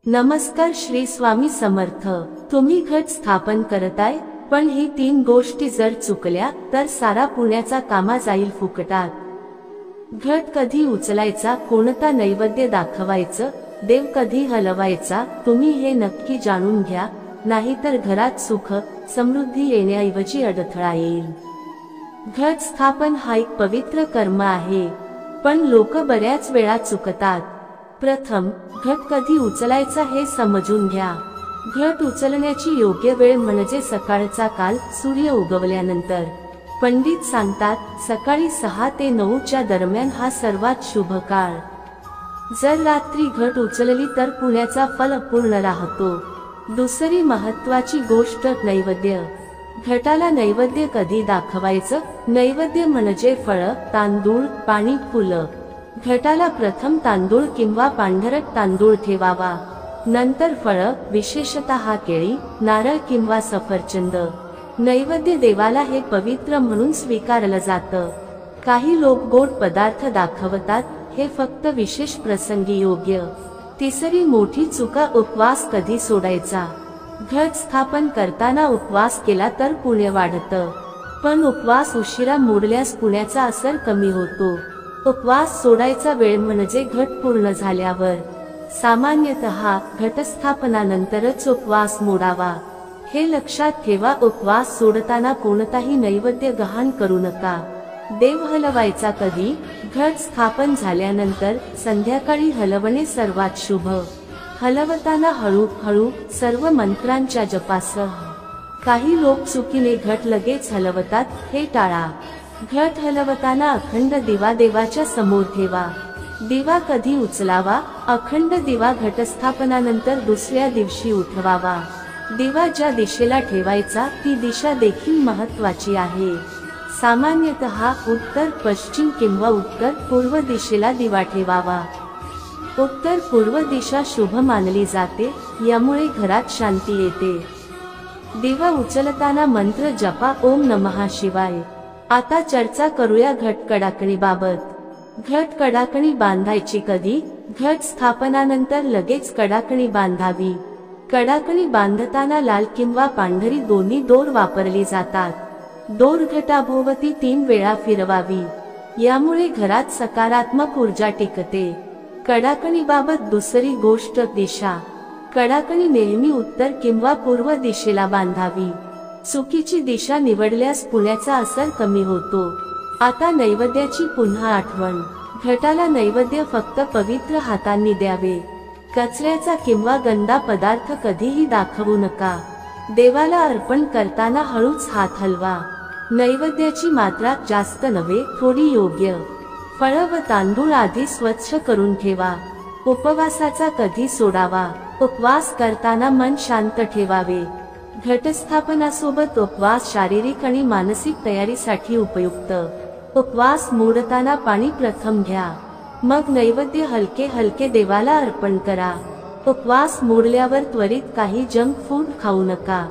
नमस्कार श्री स्वामी समर्थ। तुम्ही घट स्थापन करताय, पण ही 3 गोष्टी जर चुकल्या तर सारा पुण्याचा कामा जाईल फुकटात। घट कधी उचलायचा, कोणता नैवेद्य दाखवायचं, देव कधी हलवायचा, तुम्ही हे नक्की जाणून घ्या, नाहीतर घरात सुख समृद्धी येण्याऐवजी अडथळा येईल। घट स्थापन हा एक पवित्र कर्म आहे, पण लोक बऱ्याच वेळा चुकतात। प्रथम, घट कधी उचलायचा हे समजून घ्या। घट उचलण्याची योग्य वेळ म्हणजे सकाळचा काल, सूर्य उगवल्यानंतर। पंडित सांगतात सकाळी 6 ते 9 च्या दरम्यान हा सर्वात शुभ काळ। जर रात्री घट उचलली तर पुण्याचा फल अपूर्ण राहतो। दुसरी महत्त्वाची गोष्ट, नैवेद्य। घटाला नैवेद्य कधी दाखवायचं? नैवेद्य म्हणजे फळ, तांदूळ, पाणी, फुलं। घटाला प्रथम तांदूळ किंवा पांढरट तांदूळ ठेवावा, नंतर फळ, विशेषतः केळी, नारळ किंवा सफरचंद। नैवेद्य देवाला हे पवित्र म्हणून स्वीकारलं जातं। काही लोक गोड पदार्थ दाखवतात, हे फक्त विशेष प्रसंगी योग्य। तिसरी मोठी चुका, उपवास कधी सोडायचा? घट स्थापन करताना उपवास केला तर पुण्य वाढतं, पण उपवास उशिरा मोडल्यास पुण्याचा असर कमी होतो। उपवास सोडायचा वेळ म्हणजे घट पूर्ण झाल्यावर। सामान्यतः घटस्थापनानंतरच उपवास मोडावा, हे लक्षात ठेवा। उपवास सोडताना कोणताही नैवेद्य गहाण करू नका। देव हलवायचा कधी? घट स्थापन झाल्यानंतर संध्याकाळी हलवणे सर्वात शुभ। हलवताना हळूहळू सर्व मंत्रांच्या जपासह। काही लोक चुकीने घट लगेच हलवतात, हे टाळा। घट हलवताना अखंड दिवा देवाच्या समोर ठेवा। दिवा कधी उचलावा? अखंड दिवा घटस्थापनानंतर दुसऱ्या दिवशी उठवावा। दिवा ज्या दिशेला ठेवायचा ती दिशा देखील महत्त्वाची आहे। सामान्यतः उत्तर, पश्चिम किंवा उत्तर पूर्व दिशेला दिवा ठेवावा। उत्तर पूर्व दिशा शुभ मानली जाते, यामुळे घरात शांती येते। दिवा उचलताना मंत्र जपा, ओम नमः शिवाय। आता चर्चा करूया घट कडाकणीबाबत। घट कडाकणी बांधायची कधी? घट स्थापनानंतर लगेच कडाकणी बांधावी। कडाकणी बांधताना लाल किंवा पांढरी दोन्ही दोर वापरली जातात। दोर घटाभोवती 3 वेळा फिरवावी, यामुळे घरात सकारात्मक ऊर्जा टिकते। कडाकणीबाबत दुसरी गोष्ट, दिशा। कडाकणी नेहमी उत्तर किंवा पूर्व दिशेला बांधावी। चुकीची दिशा निवडल्यास पुण्याचा असर कमी होतो। आता नैवेद्याची पुन्हा आठवण। घटाला नैवेद्य फक्त पवित्र हातांनी द्यावे। कचऱ्याचा किंवा गंदा पदार्थ कधीही दाखवू नका। देवाला अर्पण करताना हळूच हात हलवा। नैवेद्याची मात्रा जास्त नव्हे, थोडी योग्य। फळ व तांदूळ आधी स्वच्छ करून ठेवा। उपवासाचा कधी सोडावा? उपवास करताना मन शांत ठेवावे। घटस्थापनासोबत उपवास शारीरिक आणि मानसिक तयारीसाठी उपयुक्त। उपवास मोडताना पाणी प्रथम घ्या, मग नैवेद्य हलके हलके देवाला अर्पण करा। उपवास मोडल्यावर त्वरित काही जंक फूड खाऊ नका।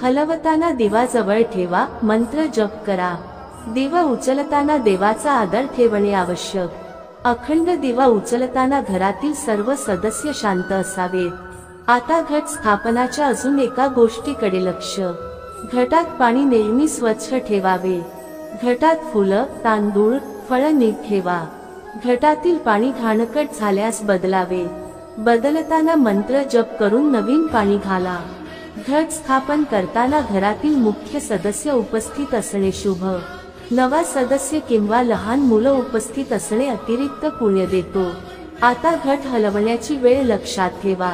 हलवताना दिवा जवळ ठेवा, मंत्र जप करा। दिवा उचलताना देवाचा आदर ठेवणे आवश्यक। अखंड दिवा उचलताना घरातील सर्व सदस्य शांत असावेत। आता घट स्थापनाच्या अजून एका गोष्टीकडे लक्ष। घटात पाणी नेहमी स्वच्छ ठेवावे। घटात फुलं, तांदूळ, फळ नीट ठेवा। घटातील पाणी घाणकट झाल्यास बदलावे। बदलताना मंत्र जप करून नवीन पाणी घाला। घट स्थापन करताना घरातील मुख्य सदस्य उपस्थित असणे शुभ। नवा सदस्य किंवा लहान मुलं उपस्थित असणे अतिरिक्त पुण्य देतो। आता घट हलवण्याची वेळ लक्षात ठेवा।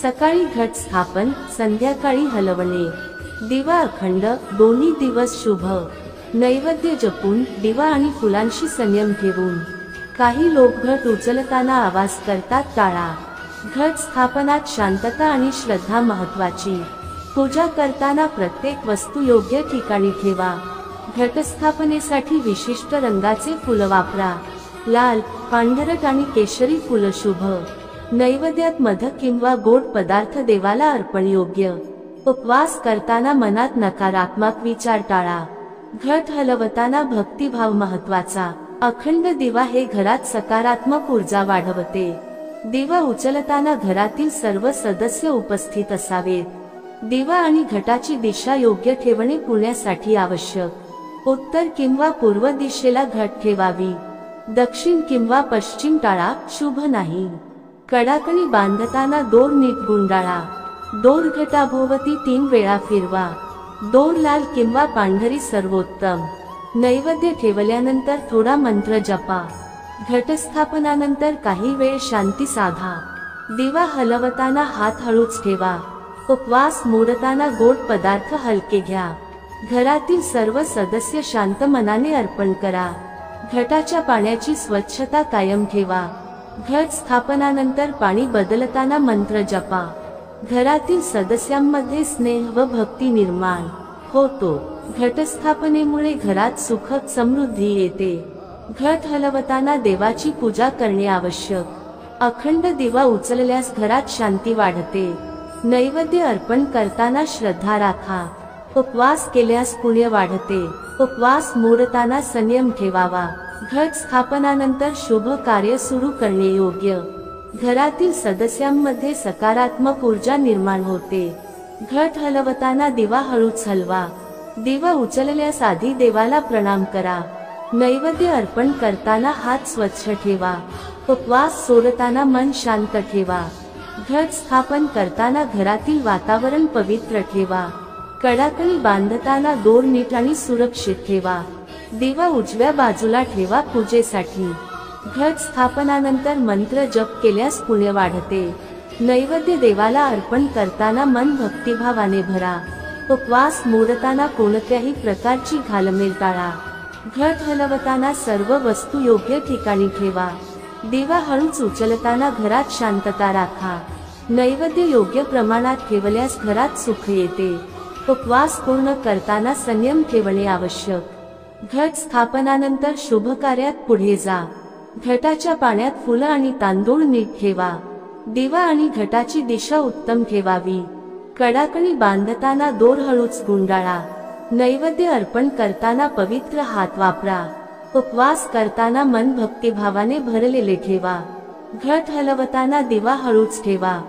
सकाळी घट स्थापन, संध्याकाळी हलवणे। दिवा अखंड, दोन्ही दिवस शुभ। नैवेद्य जपून, दिवा आणि फुलांशी संयम ठेवून। काही लोक घट उचलताना आवाज करतात, टाळा। घट स्थापनात शांतता आणि श्रद्धा महत्त्वाची। पूजा करताना प्रत्येक वस्तू योग्य ठिकाणी ठेवा। घटस्थापनेसाठी विशिष्ट रंगाचे फुलं वापरा। लाल, पांढरट आणि केशरी फुलं शुभ। नैवेद्यात मध किंवा गोड पदार्थ देवाला अर्पण योग्य। उपवास करताना मनात नकारात्मक विचार टाळा। घट हलवताना भक्तिभाव महत्त्वाचा। अखंड दिवा हे घरात सकारात्मक ऊर्जा वाढवते। दिवा उचलताना घरातील सर्व सदस्य उपस्थित असावेत. दिवा आणि घटाची दिशा योग्य ठेवणे पुण्यासाठी आवश्यक. उत्तर किंवा पूर्व दिशेला घट ठेवावी. दक्षिण किंवा पश्चिम टाळा, शुभ नाही. कडाकणी बांधताना दोर नीट गुंडाळा. दोर घटाभोवती 3 वेळा फिरवा. दोर लाल किंवा पांढरी सर्वोत्तम. नैवेद्य ठेवल्यानंतर थोडा मंत्र जपा. घटस्थापनानंतर काही वेळ शांती साधा. दिवा हलवताना हात हळूच ठेवा. उपवास मोडताना गोड पदार्थ हलके घ्या. घरातील सर्व सदस्य शांत मनाने अर्पण करा. घटाच्या पाण्याची स्वच्छता कायम ठेवा. घट स्थापनानंतर पाणी बदलताना मंत्र जपा. घरातील सदस्यांमध्ये स्नेह व भक्ती निर्माण होतो. घटस्थापनेमुळे घरात सुख समृद्धी येते. घट हलवताना देवाची पूजा करणे आवश्यक. अखंड दिवा उचलल्यास घरात शांती वाढते. नैवेद्य अर्पण करताना श्रद्धा राखा. उपवास केल्यास पुण्य वाढते. उपवास मोडताना संयम ठेवावा. घट स्थापनानंतर शुभ कार्य सुरू करणे योग्य. घरातील सदस्यांमध्ये सकारात्मक ऊर्जा निर्माण होते. घट हलवताना दिवा हळूच हलवा. दिवा उचलल्यास आधी देवाला प्रणाम करा. नैवेद्य अर्पण करताना हात स्वच्छ ठेवा. उपवास सोडताना मन शांत ठेवा. घट स्थापन करताना घरातील वातावरण पवित्र ठेवा. कडाकणी बांधताना दोर नीट आणि सुरक्षित ठेवा. दिवा उजव्या बाजूला ठेवा पूजेसाठी. घट स्थापनानंतर मंत्र जप केल्यास पुण्य वाढते. नैवेद्य देवाला अर्पण करताना मन भक्तिभावाने भरा. उपवास मोडताना कोणत्याही प्रकारची घालमेल टाळा. घट हलवताना सर्व वस्तू योग्य ठिकाणी ठेवा. दिवा हळूच उचलताना घरात शांतता राखा. नैवेद्य योग्य प्रमाणात ठेवल्यास घरात सुख येते. उपवास पूर्ण करताना संयम ठेवणे आवश्यक. घट स्थापनानंतर शुभ कार्यात पुढे जा. घटाच्या पाण्यात फुलं आणि तांदूळ नीट ठेवा. दिवा आणि घटाची दिशा उत्तम ठेवावी. कडाकणी बांधताना दोर हळूच गुंडाळा. नैवेद्य अर्पण करताना पवित्र हात वापरा. उपवास करताना मन भक्तिभावाने भरलेले ठेवा. घट हलवताना दिवा हळूच ठेवा.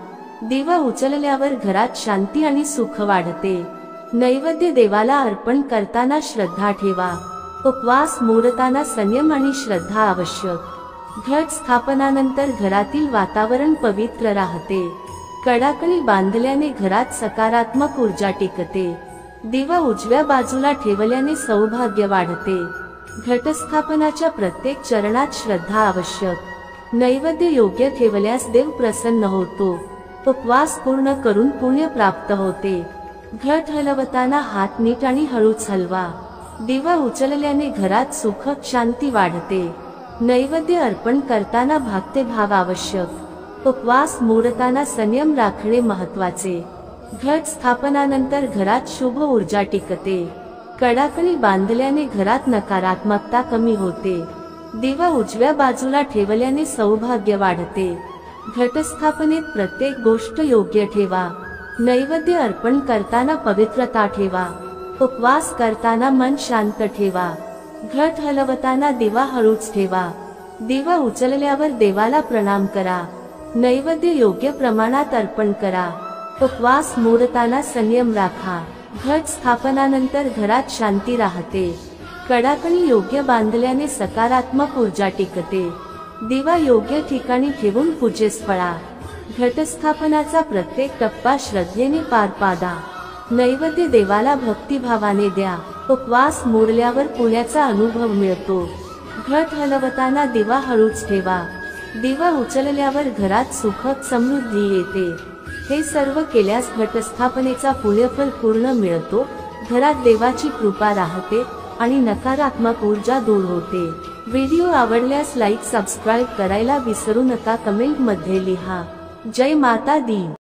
दिवा उचलल्यावर घरात शांती आणि सुख वाढते. नैवेद्य देवाला अर्पण करताना श्रद्धा ठेवा. उपवास मोडताना संयम आणि श्रद्धा आवश्यक. घट स्थापनानंतर घरातील वातावरण पवित्र राहते. कडाकणी बांधल्याने घरात सकारात्मक ऊर्जा टिकते. दिवा उजव्या बाजूला ठेवल्याने सौभाग्य वाढते. घटस्थापनाच्या प्रत्येक चरणात श्रद्धा आवश्यक. नैवेद्य योग्य ठेवल्यास देव प्रसन्न होतो. उपवास पूर्ण करून पुण्य प्राप्त होते. घट हलवताना हात नीट आणि हळूच हलवा. दिवा उचलल्याने घरात सुख शांती वाढते. नैवेद्य अर्पण करताना भक्तिभाव आवश्यक. उपवास मोडताना संयम राखणे महत्वाचे. घट स्थापनानंतर घरात शुभ ऊर्जा टिकते. कडाकणी बांधल्याने घरात नकारात्मकता कमी होते. दिवा उजव्या बाजूला ठेवल्याने सौभाग्य वाढते. घटस्थापनेत प्रत्येक गोष्ट योग्य ठेवा. नैवेद्य अर्पण करताना पवित्रता ठेवा. उपवास करताना मन शांत ठेवा. घट हलवताना दिवा हळूच ठेवा. दिवा उचलल्यावर देवाला प्रणाम करा. नैवेद्य योग्य प्रमाणात अर्पण करा. उपवास मोडताना संयम राखा. घट स्थापनानंतर घरात शांती राहते. कडाकणी योग्य बांधल्याने सकारात्मक ऊर्जा टिकते. दिवा योग्य ठिकाणी ठेवून पूजेस पळा. घटस्थापनाचा प्रत्येक टप्पा श्रद्धेने पार पाडा. नैवेद्य देवाला भक्तिभावाने द्या. उपवास मोडल्यावर पुण्याचा अनुभव मिळतो. घट हलवताना दिवा हळूच ठेवा. दिवा उचलल्यावर घरात सुख समृद्धी येते. हे सर्व केल्यास घटस्थापनेचा पुण्यफल पूर्ण मिळतो. घरात देवाची कृपा राहते आणि नकारात्मक ऊर्जा दूर होते. व्हिडिओ आवडल्यास लाईक सबस्क्राईब करायला विसरू नका. कमेंट मध्ये लिहा. जय माता दी.